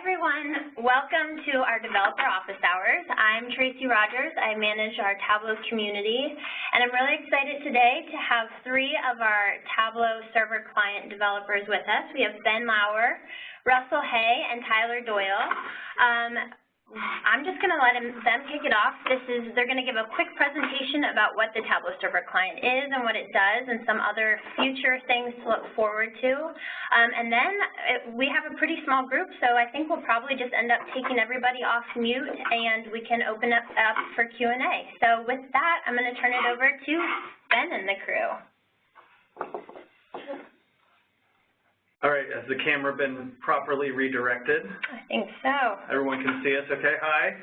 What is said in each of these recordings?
everyone. Welcome to our developer office hours. I'm Tracy Rogers. I manage our Tableau community, and I'm really excited today to have three of our Tableau Server Client developers with us. We have Ben Lauer, Russell Hay, and Tyler Doyle. I'm just going to let them kick it off. They're going to give a quick presentation about what the Tableau Server Client is and what it does and some other future things to look forward to. And then we have a pretty small group, so I think we'll probably just end up taking everybody off mute and we can open up for Q&A. So with that, I'm going to turn it over to Ben and the crew. All right, has the camera been properly redirected? I think so. Everyone can see us, okay? Hi.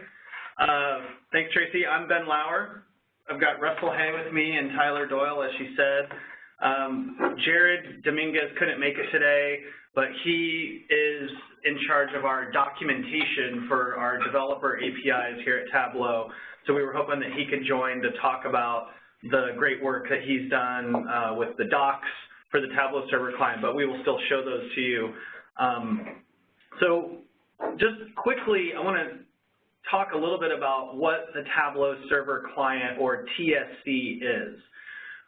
Thanks, Tracy. I'm Ben Lauer. I've got Russell Hay with me and Tyler Doyle, as she said. Jared Dominguez couldn't make it today, but he is in charge of our documentation for our developer APIs here at Tableau. So we were hoping that he could join to talk about the great work that he's done with the docs for the Tableau Server Client, but we will still show those to you. So just quickly, I want to talk a little bit about what the Tableau Server Client, or TSC, is.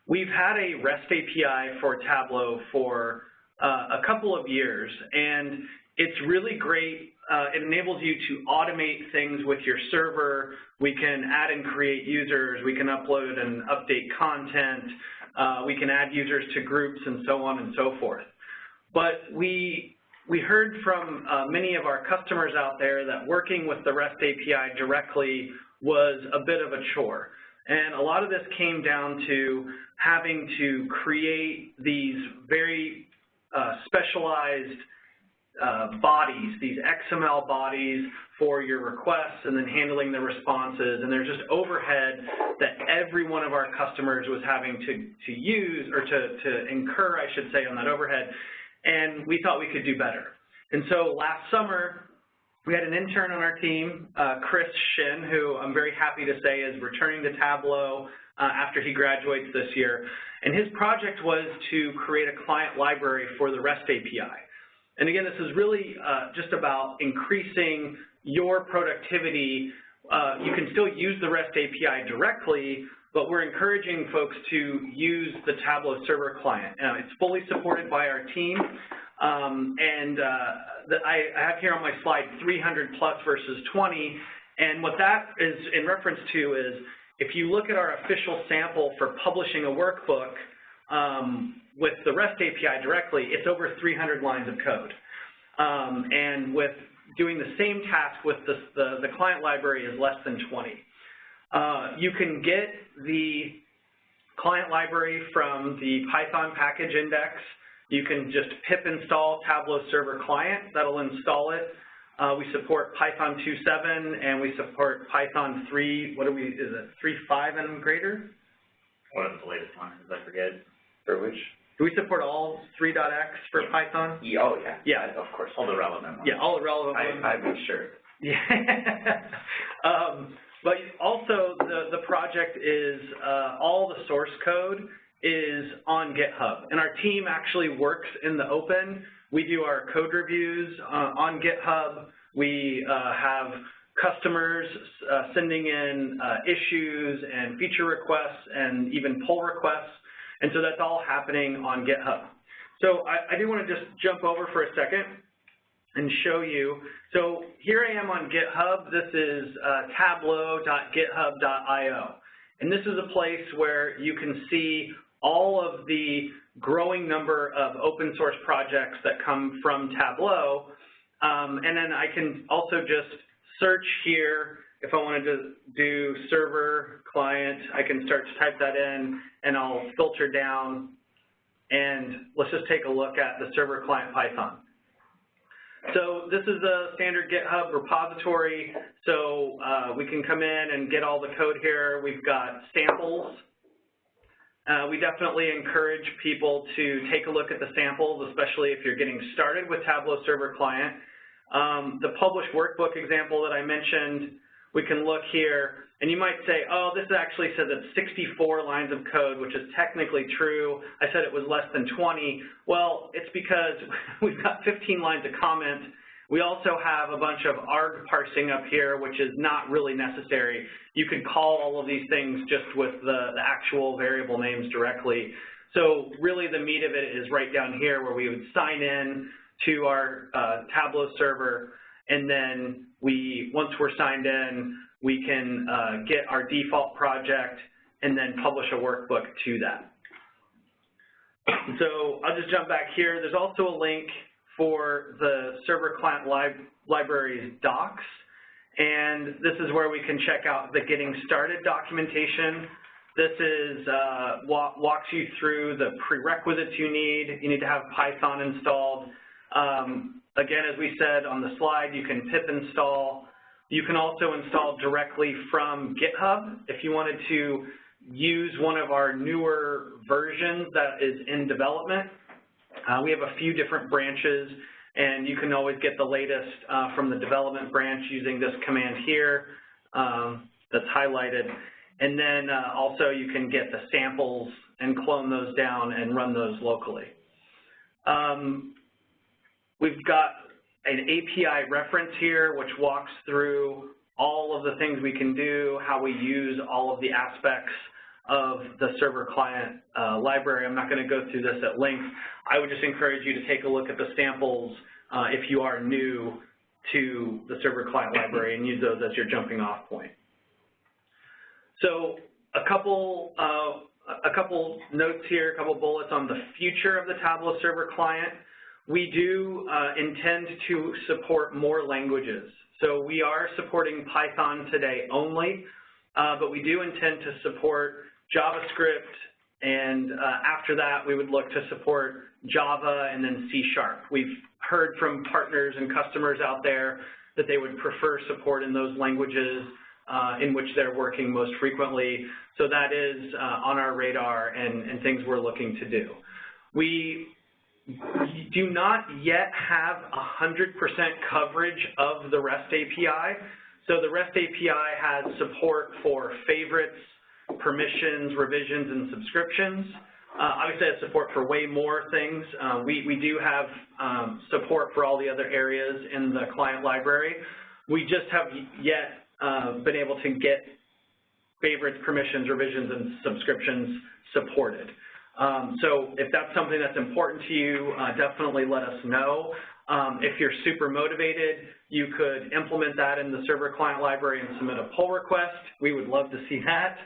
We've had a REST API for Tableau for a couple of years, and it's really great. It enables you to automate things with your server. We can add and create users. We can upload and update content. We can add users to groups and so on and so forth. But we heard from many of our customers out there that working with the REST API directly was a bit of a chore. And a lot of this came down to having to create these very specialized bodies, these XML bodies for your requests, and then handling the responses. And there's just overhead that every one of our customers was having to use, or to incur, I should say, on that overhead. And we thought we could do better. And so last summer, we had an intern on our team, Chris Shin, who I'm very happy to say is returning to Tableau after he graduates this year. And his project was to create a client library for the REST API. And again, this is really just about increasing your productivity. You can still use the REST API directly, but we're encouraging folks to use the Tableau Server Client. It's fully supported by our team. I have here on my slide 300 plus versus 20. And what that is in reference to is, if you look at our official sample for publishing a workbook, with the REST API directly, it's over 300 lines of code. And with doing the same task with the client library is less than 20. You can get the client library from the Python package index. You can just pip install Tableau Server Client. That'll install it. We support Python 2.7, and we support Python 3, is it 3.5 and greater? What is the latest one? I forget. For which? Do we support all 3.x for Python? Yeah, oh, yeah. Yeah. Of course, all the relevant ones. Yeah, all the relevant ones. I've been sure. Yeah. But also, the project is, all the source code is on GitHub. And our team actually works in the open. We do our code reviews on GitHub. We have customers sending in issues and feature requests and even pull requests. And so that's all happening on GitHub. So I do want to just jump over for a second and show you. So here I am on GitHub. This is tableau.github.io. And this is a place where you can see all of the growing number of open source projects that come from Tableau. And then I can also just search here. If I wanted to do server client, I can start to type that in, and I'll filter down. And let's just take a look at the server client Python. So this is a standard GitHub repository. So we can come in and get all the code here. We've got samples. We definitely encourage people to take a look at the samples, especially if you're getting started with Tableau Server Client. The published workbook example that I mentioned, we can look here, and you might say, oh, this actually says it's 64 lines of code, which is technically true. I said it was less than 20. Well, it's because we've got 15 lines of comment We also have a bunch of arg parsing up here, which is not really necessary. You could call all of these things just with the actual variable names directly. So really the meat of it is right down here where we would sign in to our Tableau server, and then once we're signed in, we can get our default project and then publish a workbook to that. So I'll just jump back here. There's also a link for the server client library's docs, and this is where we can check out the getting started documentation. This is walks you through the prerequisites you need. You need to have Python installed. Again, as we said on the slide, you can pip install. You can also install directly from GitHub if you wanted to use one of our newer versions that is in development. We have a few different branches, and you can always get the latest from the development branch using this command here that's highlighted. And then also you can get the samples and clone those down and run those locally. We've got an API reference here which walks through all of the things we can do, how we use all of the aspects of the server client library. I'm not going to go through this at length. I would just encourage you to take a look at the samples if you are new to the server client library and use those as your jumping off point. So a couple notes here, a couple bullets on the future of the Tableau server client. We do intend to support more languages. So we are supporting Python today only, but we do intend to support JavaScript, and after that we would look to support Java and then C#. We've heard from partners and customers out there that they would prefer support in those languages in which they're working most frequently. So that is on our radar and things we're looking to do. We do not yet have 100% coverage of the REST API. So the REST API has support for favorites, permissions, revisions, and subscriptions. Obviously, it has support for way more things. We do have support for all the other areas in the client library. We just have yet been able to get favorites, permissions, revisions, and subscriptions supported. So if that's something that's important to you, definitely let us know. If you're super motivated, you could implement that in the server client library and submit a pull request. We would love to see that.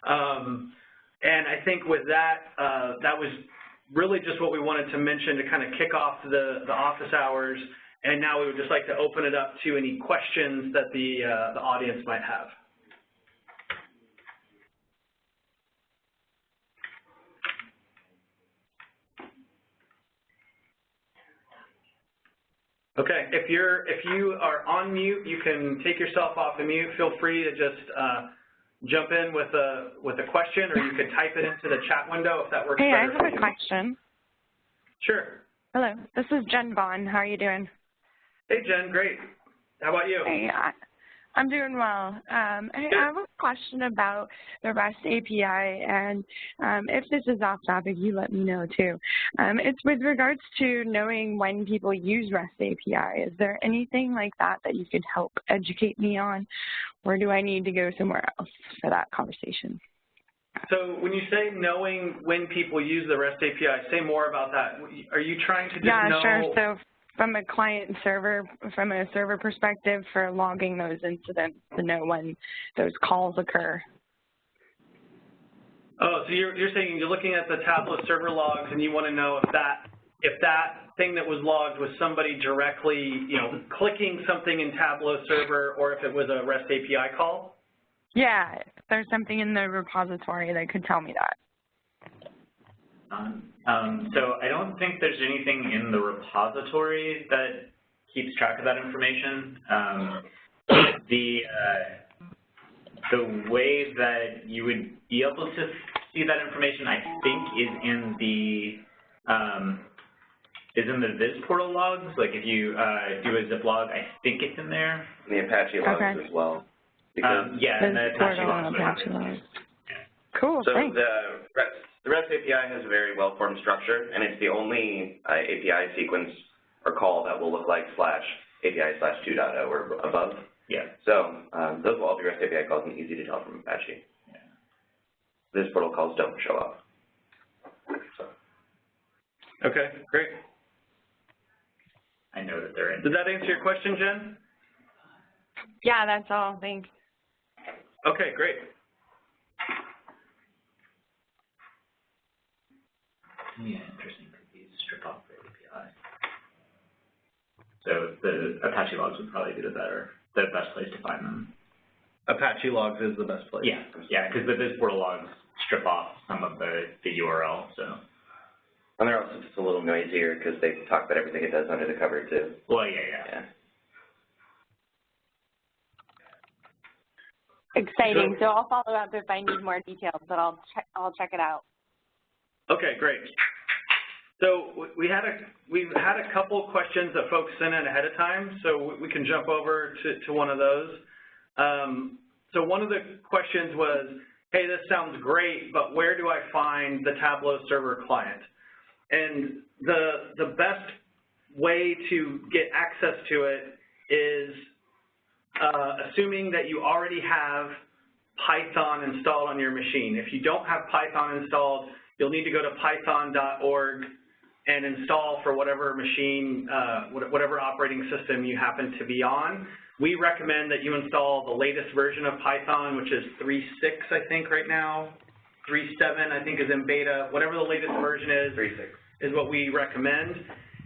And I think with that, that was really just what we wanted to mention to kind of kick off the office hours. And now we would just like to open it up to any questions that the audience might have. Okay, if you are on mute, you can take yourself off the mute. Feel free to just jump in with a question, or you could type it into the chat window if that works better for you. Hey, I have a question. Sure. Hello, this is Jen Vaughn. How are you doing? Hey, Jen, great. How about you? Hey, I'm doing well. Hey, I have a question about the REST API, and if this is off topic, you let me know too. It's with regards to knowing when people use REST API. Is there anything like that that you could help educate me on, or do I need to go somewhere else for that conversation? So when you say knowing when people use the REST API, say more about that. Are you trying to just know? Yeah, sure. So from a client server, from a server perspective, for logging those incidents to know when those calls occur. Oh, so you're saying you're looking at the Tableau server logs and you want to know if that thing that was logged was somebody directly, clicking something in Tableau server, or if it was a REST API call? Yeah, if there's something in the repository that could tell me that. So I don't think there's anything in the repository that keeps track of that information. The way that you would be able to see that information, I think, is in the Viz portal logs. Like if you do a zip log, I think it's in there. The Apache logs as well. Yeah, and the Apache logs. Cool, so thanks. The REST API has a very well-formed structure, and it's the only API sequence or call that will look like /. API/2.0 or above. Yeah. So those will all be REST API calls and easy to tell from Apache. Yeah. These protocols don't show up. So. Okay, great. I know that they're in. Did that answer your question, Jen? Yeah, that's all. Thanks. Okay, great. Yeah, interesting. Could be strip off the API. So the Apache logs would probably be the best place to find them. Apache logs is the best place. Yeah, yeah, because the viz portal logs strip off some of the URL. So. And they're also just a little noisier because they talk about everything it does under the cover too. Well, yeah. Exciting. So I'll follow up if I need more details, but I'll check it out. Okay, great. So we've had a couple questions that folks sent in ahead of time, so we can jump over to one of those. So one of the questions was, hey, this sounds great, but where do I find the Tableau Server Client? And the best way to get access to it is assuming that you already have Python installed on your machine. If you don't have Python installed, you'll need to go to python.org and install for whatever machine, whatever operating system you happen to be on. We recommend that you install the latest version of Python, which is 3.6, I think, right now. 3.7, I think, is in beta. Whatever the latest version is, 3.6 is what we recommend.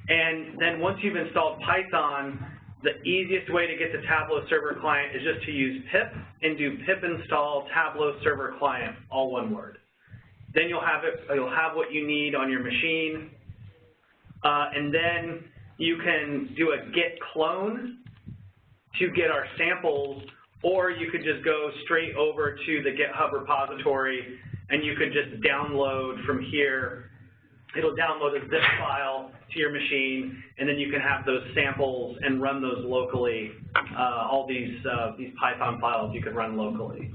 And then once you've installed Python, the easiest way to get the Tableau Server Client is just to use pip and do pip install Tableau Server Client, all one word. Then you'll have what you need on your machine, and then you can do a git clone to get our samples, or you could just go straight over to the GitHub repository and you could just download from here. It'll download a zip file to your machine, and then you can have those samples and run those locally. All these Python files you could run locally.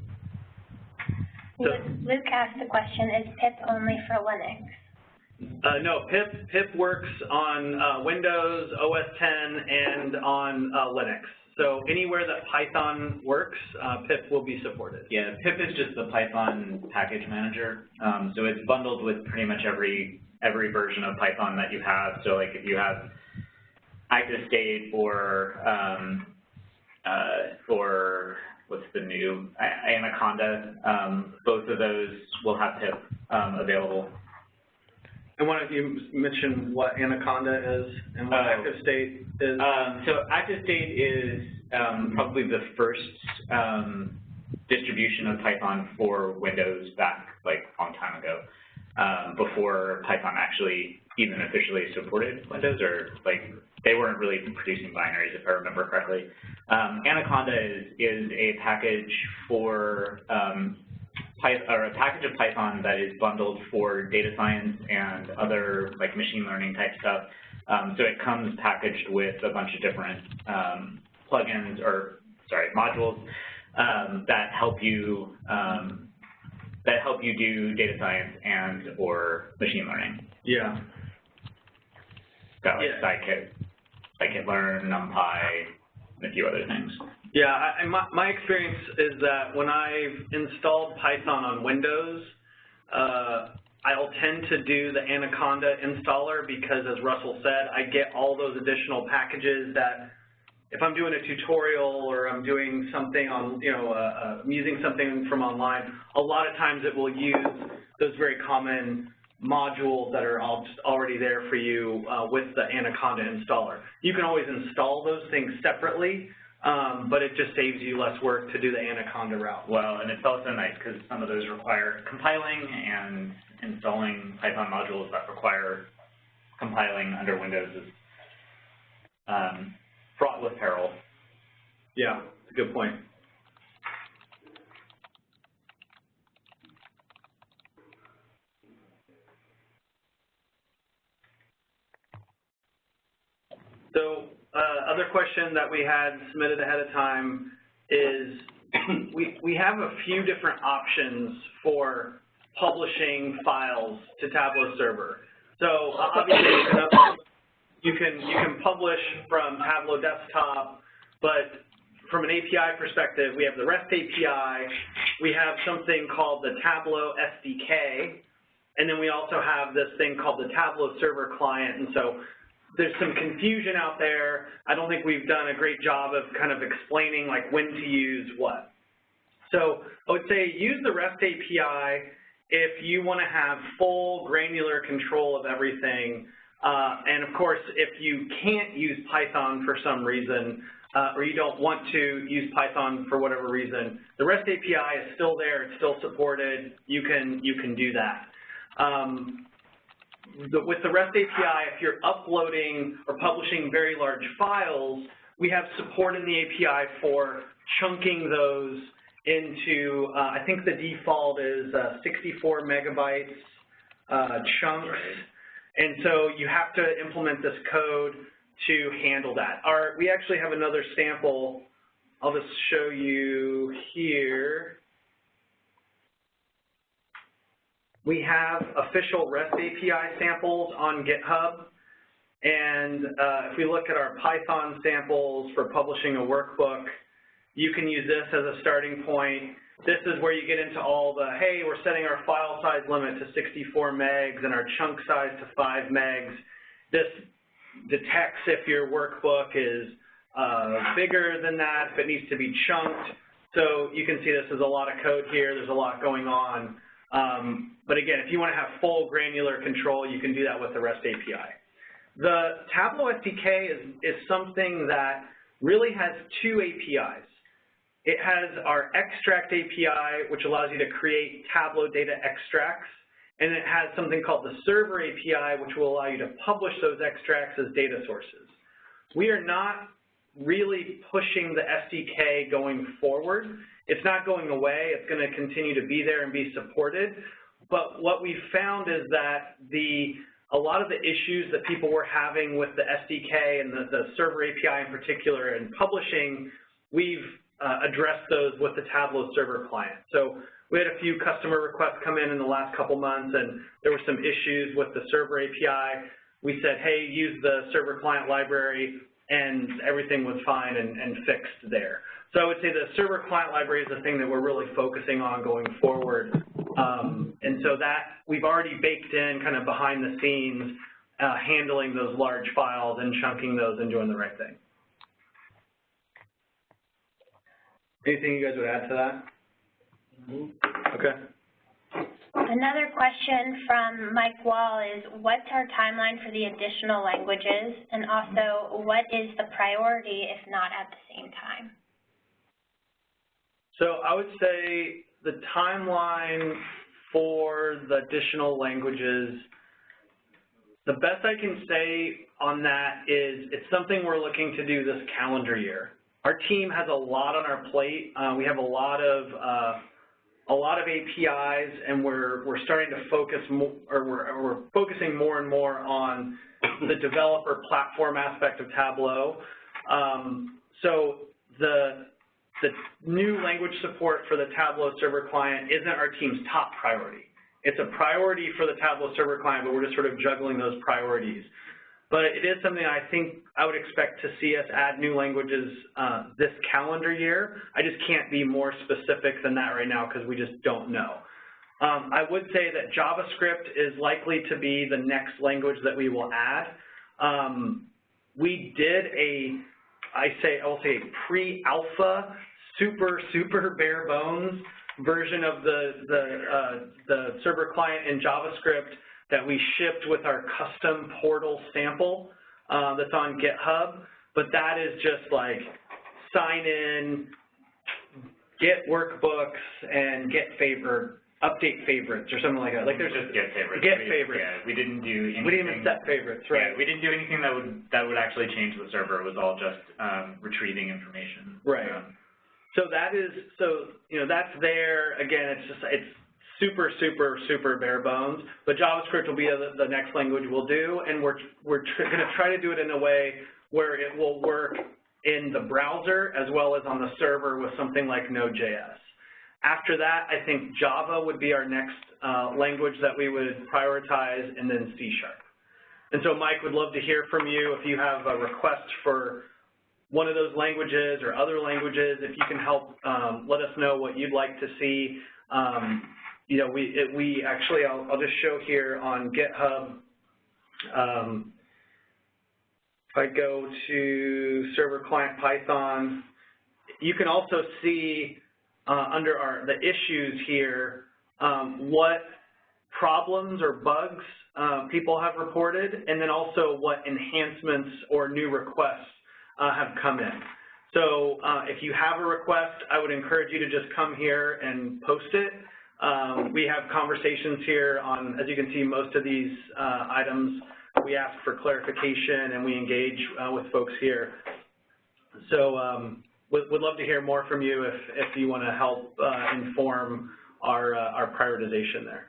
So, Luke asked the question, is pip only for Linux? No, pip works on Windows, OS X, and on Linux. So anywhere that Python works, pip will be supported. Yeah, pip is just the Python package manager. So it's bundled with pretty much every version of Python that you have. So like if you have active state or what's the new Anaconda, both of those will have pip available. And why don't you mention what Anaconda is and what active state is? So active state is probably the first distribution of Python for Windows back like a long time ago, before Python actually even officially supported Windows, or like they weren't really producing binaries if I remember correctly. Anaconda is a package for a package of Python that is bundled for data science and other like machine learning type stuff. So it comes packaged with a bunch of different plugins, or sorry, modules that help you do data science and or machine learning. Yeah. Got like scikit-learn, NumPy, and a few other things. Yeah, my experience is that when I've installed Python on Windows, I'll tend to do the Anaconda installer because, as Russell said, I get all those additional packages that if I'm doing a tutorial or I'm doing something on, I'm using something from online, a lot of times it will use those very common modules that are already there for you with the Anaconda installer. You can always install those things separately, but it just saves you less work to do the Anaconda route. Well, and it's also nice because some of those require compiling, and installing Python modules that require compiling under Windows is fraught with peril. Yeah, that's a good point. So other question that we had submitted ahead of time is we have a few different options for publishing files to Tableau Server. So obviously you can publish from Tableau Desktop, but from an API perspective, we have the REST API, we have something called the Tableau SDK, and then we also have this thing called the Tableau Server Client. And so there's some confusion out there. I don't think we've done a great job of kind of explaining like when to use what. So I would say use the REST API if you want to have full granular control of everything. And of course, if you can't use Python for some reason, or you don't want to use Python for whatever reason, the REST API is still there, it's still supported, you can do that. With the REST API, if you're uploading or publishing very large files, we have support in the API for chunking those into, I think the default is 64 megabytes chunks. And so you have to implement this code to handle that. We actually have another sample. I'll just show you here. We have official REST API samples on GitHub. And if we look at our Python samples for publishing a workbook, you can use this as a starting point. This is where you get into all the, hey, we're setting our file size limit to 64 megs and our chunk size to 5 megs. This detects if your workbook is bigger than that, if it needs to be chunked. So you can see this is a lot of code here. There's a lot going on. But again, if you want to have full granular control, you can do that with the REST API. The Tableau SDK is something that really has two APIs. It has our extract API, which allows you to create Tableau data extracts, and it has something called the server API, which will allow you to publish those extracts as data sources. We are not really pushing the SDK going forward. It's not going away. It's going to continue to be there and be supported. But what we've found is that a lot of the issues that people were having with the SDK and the server API in particular and publishing, we've addressed those with the Tableau Server Client. So we had a few customer requests come in the last couple months, and there were some issues with the server API. We said, hey, use the Server Client library, and everything was fine and fixed there. So I would say the Server Client library is the thing that we're really focusing on going forward. And so that we've already baked in kind of behind the scenes, handling those large files and chunking those and doing the right thing. Anything you guys would add to that? Okay. Another question from Mike Wall is, what's our timeline for the additional languages? And also, what is the priority if not at the same time? So I would say the timeline for the additional languages, the best I can say on that is it's something we're looking to do this calendar year. Our team has a lot on our plate. We have a lot of APIs, and we're starting to focus more, or we're focusing more and more on the developer platform aspect of Tableau. So the new language support for the Tableau Server Client isn't our team's top priority. It's a priority for the Tableau Server Client, but we're just sort of juggling those priorities. But it is something I think I would expect to see us add new languages this calendar year. I just can't be more specific than that right now because we just don't know. I would say that JavaScript is likely to be the next language that we will add. We did I'll say a pre-alpha, super bare bones version of the server client in JavaScript that we shipped with our custom portal sample that's on GitHub, but that is just like sign in, get workbooks, and update favorites or something like that. Like there's just get favorites. Get favorites. Yeah, we didn't do anything. We didn't even set favorites, right? Yeah, we didn't do anything that would actually change the server. It was all just retrieving information. Right. So that's there. Again, it's super bare bones. But JavaScript will be the next language we'll do, and we're going to try to do it in a way where it will work in the browser as well as on the server with something like Node.js. After that, I think Java would be our next language that we would prioritize, and then C#. And so Mike would love to hear from you if you have a request for one of those languages or other languages. If you can help let us know what you'd like to see. You know, we actually, I'll just show here on GitHub. If I go to Server Client Python, you can also see under the issues here what problems or bugs people have reported, and then also what enhancements or new requests have come in. So if you have a request, I would encourage you to just come here and post it. We have conversations here on, as you can see, most of these items. We ask for clarification and we engage with folks here. So would love to hear more from you if you want to help inform our prioritization there.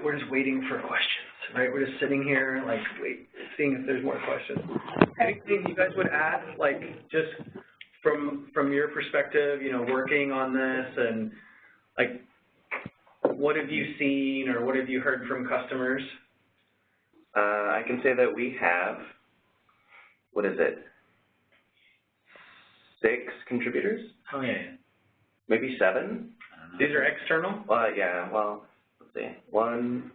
We're just waiting for questions, right? We're just sitting here, like, seeing if there's more questions. Anything you guys would add, like, just from your perspective, you know, working on this, and like, what have you seen or what have you heard from customers? I can say that we have, what is it, 6 contributors? Oh, yeah. Maybe 7? These are external? Yeah, well, let's see. 1,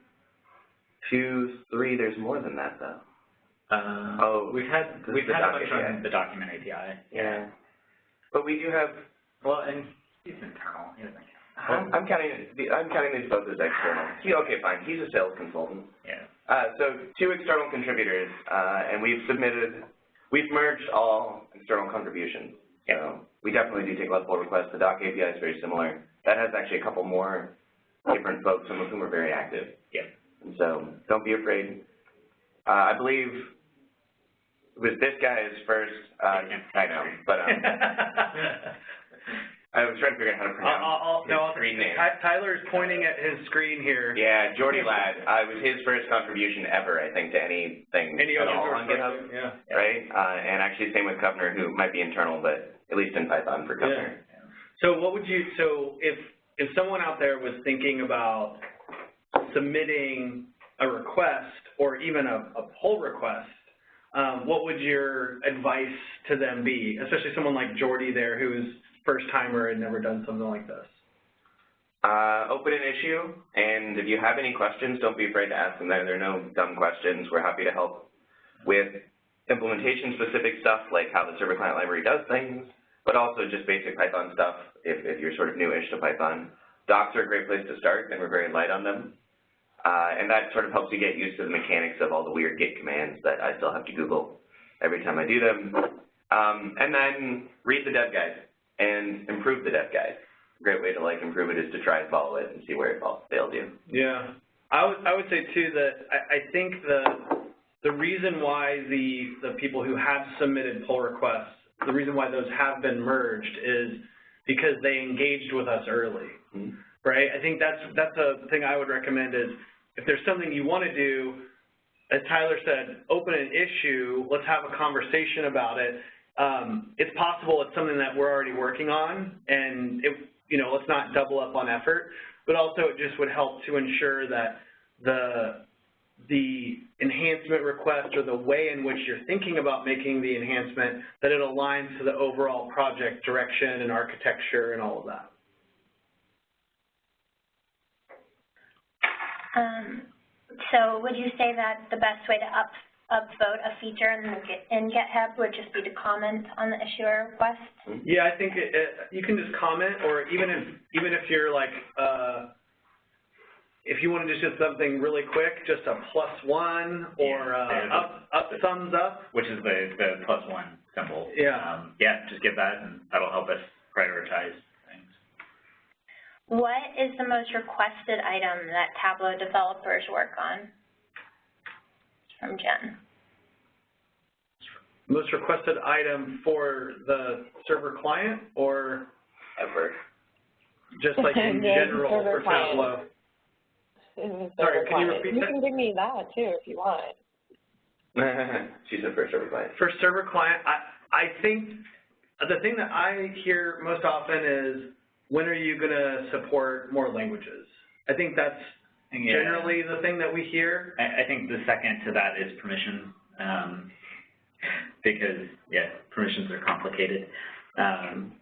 2, 3, there's more than that, though. We've had a bunch on the document API. Yeah. But we do have, well, and he's internal. He doesn't count. I'm counting these both as external. Okay, fine. He's a sales consultant. Yeah. So 2 external contributors, and we've merged all external contributions. So we definitely do take a lot of pull requests. The doc API is very similar. That has actually a couple more different folks, some of whom are very active. Yeah. And so don't be afraid. I believe it was this guy's first, I know, but I was trying to figure out how to pronounce his screen name. Tyler's pointing at his screen here. Yeah, Jordy Ladd. It was his first contribution ever, I think, to anything at all on GitHub. Yeah. Right? And actually, same with Kovner, who might be internal, but at least in Python for Kovner. Yeah. So what would you, so if someone out there was thinking about submitting a request or even a pull request, what would your advice to them be, especially someone like Jordy there who's first timer and never done something like this? Open an issue, and if you have any questions, don't be afraid to ask them there. There are no dumb questions. We're happy to help with implementation-specific stuff, like how the server client library does things, but also just basic Python stuff if you're sort of newish to Python. Docs are a great place to start, and we're very light on them. And that sort of helps you get used to the mechanics of all the weird Git commands that I still have to Google every time I do them. And then read the dev guide and improve the dev guide. A great way to improve it is to try and follow it and see where it failed you. Yeah, I would say too that I think the reason why the people who have submitted pull requests, the reason why those have been merged is because they engaged with us early, right? I think that's a thing I would recommend is if there's something you want to do, as Tyler said, open an issue, let's have a conversation about it. It's possible it's something that we're already working on, and let's not double up on effort, but also it just would help to ensure that the enhancement request or the way in which you're thinking about making the enhancement, that it aligns to the overall project direction and architecture and all of that. So would you say that the best way to upvote a feature in GitHub would just be to comment on the issuer request? Yeah, I think you can just comment, or even if you're like, if you want to just do something really quick, just a +1 or up thumbs up, which is the +1 symbol. Yeah. Just give that, and that'll help us prioritize things. What is the most requested item that Tableau developers work on? From Jen. Most requested item for the server client, or ever? Just like in general for Tableau? Sorry, can you repeat that? You can give me that too if you want. She said for server client. For server client, I think the thing that I hear most often is, when are you going to support more languages? I think that's generally the thing that we hear. I think the second to that is permission, because, permissions are complicated. And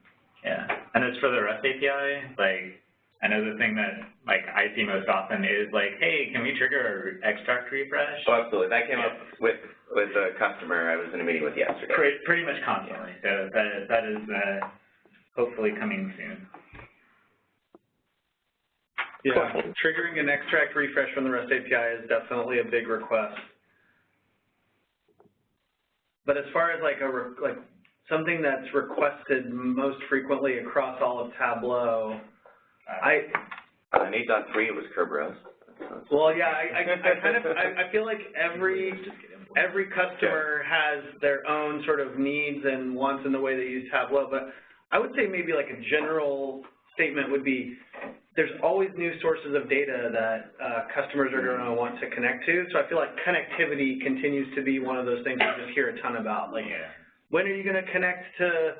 as for the REST API, like, I know the thing that, like, I see most often is, like, hey, can we trigger extract refresh? Oh, absolutely. That came up with a customer I was in a meeting with yesterday. Pretty much constantly. So that is hopefully coming soon. Yeah, triggering an extract refresh from the REST API is definitely a big request. But as far as like something that's requested most frequently across all of Tableau, 8.3 was Kerberos. Well, yeah, I feel like every customer has their own sort of needs and wants in the way they use Tableau, but I would say maybe like a general statement would be, there's always new sources of data that customers are going to want to connect to. So I feel like connectivity continues to be one of those things we just hear a ton about. Like, when are you going to connect to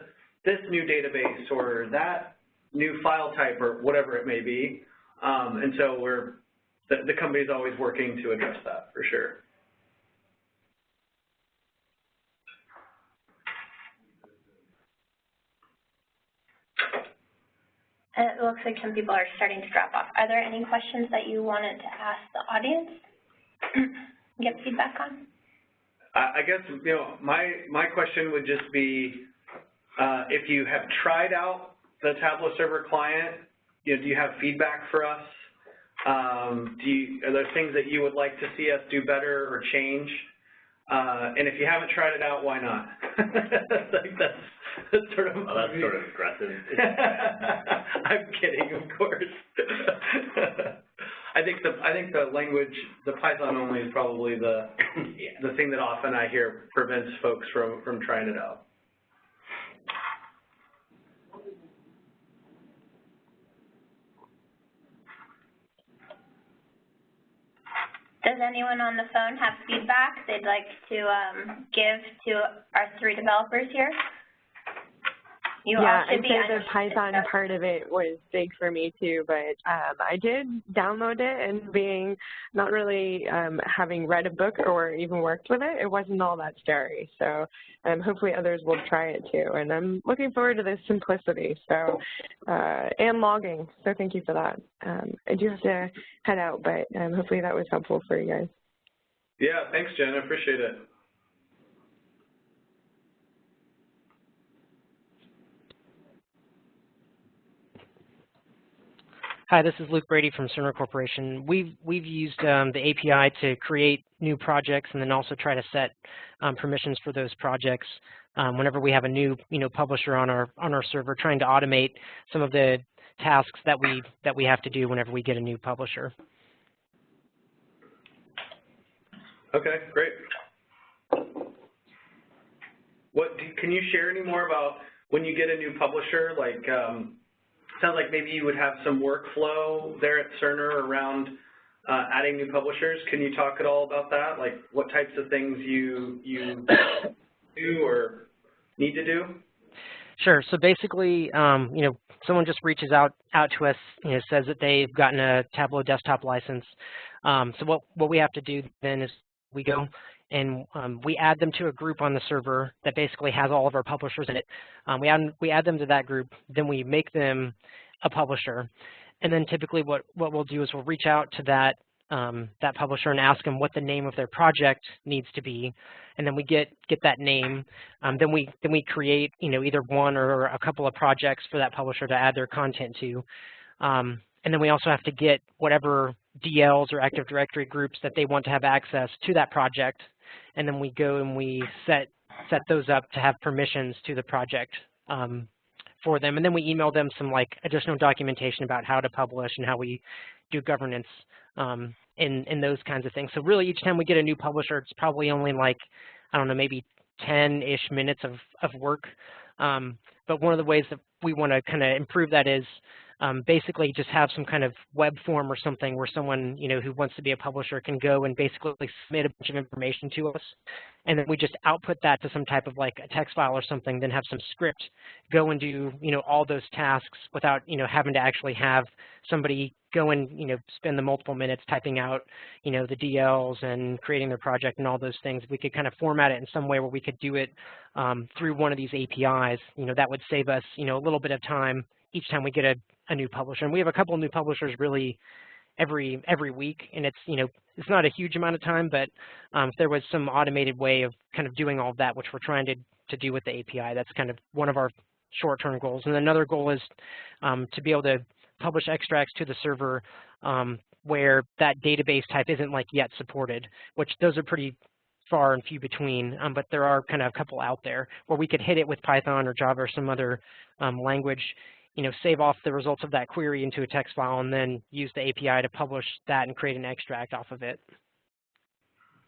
this new database or that new file type or whatever it may be? And so the company's always working to address that for sure. It looks like some people are starting to drop off. Are there any questions that you wanted to ask the audience, get feedback on? I guess, you know, my question would just be, if you have tried out the Tableau Server Client, you know, do you have feedback for us? Are there things that you would like to see us do better or change? And if you haven't tried it out, why not? That's sort of. Well, that's sort of aggressive. I'm kidding, of course. I think the language, the Python only, is probably the thing that often I hear prevents folks from trying it out. Does anyone on the phone have feedback they'd like to give to our 3 developers here? I'd say the Python part of it was big for me too, but I did download it, and being not really having read a book or even worked with it, it wasn't all that scary. So hopefully others will try it too, and I'm looking forward to the simplicity. So and logging. So thank you for that. I do have to head out, but hopefully that was helpful for you guys. Yeah, thanks, Jen. I appreciate it. Hi, this is Luke Brady from Cerner Corporation. We've used the API to create new projects and then also try to set permissions for those projects whenever we have a new publisher on our server, trying to automate some of the tasks that we have to do whenever we get a new publisher. Okay, great. Can you share any more about when you get a new publisher? Like, sounds like maybe you would have some workflow there at Cerner around adding new publishers. Can you talk at all about that? Like, what types of things you do or need to do? Sure. So basically, someone just reaches out to us, says that they've gotten a Tableau desktop license. So what we have to do then is we go and we add them to a group on the server that basically has all of our publishers in it. We add them to that group, then we make them a publisher, and then typically what we'll do is we'll reach out to that publisher and ask them what the name of their project needs to be, and then we get that name. Then we create either one or a couple of projects for that publisher to add their content to, and then we also have to get whatever DLs or Active Directory groups that they want to have access to that project. And then we go and we set those up to have permissions to the project for them. And then we email them some additional documentation about how to publish and how we do governance in those kinds of things. So really each time we get a new publisher, it's probably only maybe 10-ish minutes of work. But one of the ways that we want to kind of improve that is basically just have some kind of web form or something where someone, who wants to be a publisher can go and basically submit a bunch of information to us. And then we just output that to some type of like a text file or something, then have some script go and do, all those tasks without, having to actually have somebody go and, spend the multiple minutes typing out, the DLs and creating their project and all those things. We could kind of format it in some way where we could do it through one of these APIs. That would save us, a little bit of time each time we get a new publisher. And we have a couple of new publishers really every week, and it's, it's not a huge amount of time, but if there was some automated way of kind of doing all of that, which we're trying to do with the API, that's kind of one of our short-term goals. And another goal is to be able to publish extracts to the server where that database type isn't like yet supported, which those are pretty far and few between, but there are kind of a couple out there where we could hit it with Python or Java or some other language, save off the results of that query into a text file, and then use the API to publish that and create an extract off of it.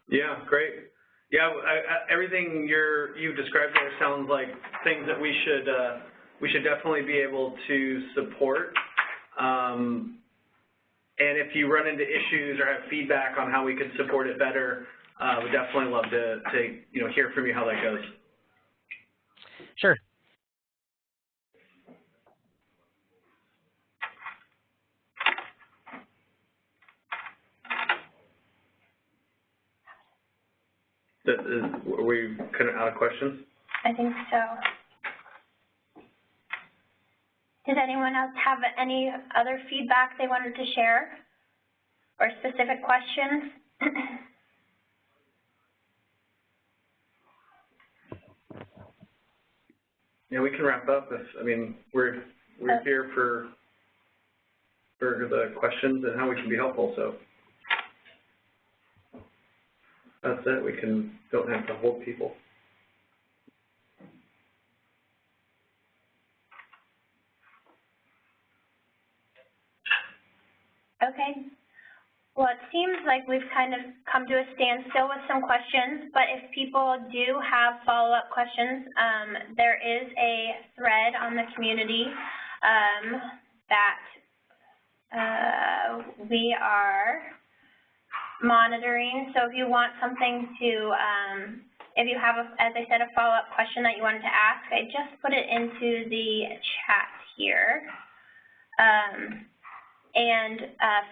Yeah, great. Yeah, everything you've described there sounds like things that we should definitely be able to support. And if you run into issues or have feedback on how we could support it better, we'd definitely love to hear from you how that goes. Sure. Are we kind of out of questions? I think so. Did anyone else have any other feedback they wanted to share or specific questions? Yeah, we can wrap up. We're here for the questions and how we can be helpful. So that's it. We don't have to hold people. Okay. Well, it seems like we've kind of come to a standstill with some questions, but if people do have follow-up questions, there is a thread on the community that we are monitoring. So if you want something to, if you have, as I said, a follow-up question that you wanted to ask, I just put it into the chat here. And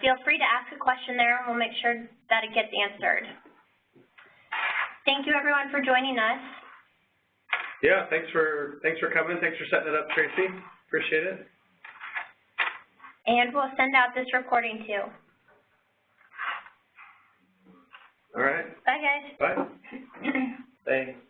feel free to ask a question there, and we'll make sure that it gets answered. Thank you, everyone, for joining us. Yeah, thanks for coming. Thanks for setting it up, Tracy. Appreciate it. And we'll send out this recording too. All right. Bye, guys. Bye. Thanks.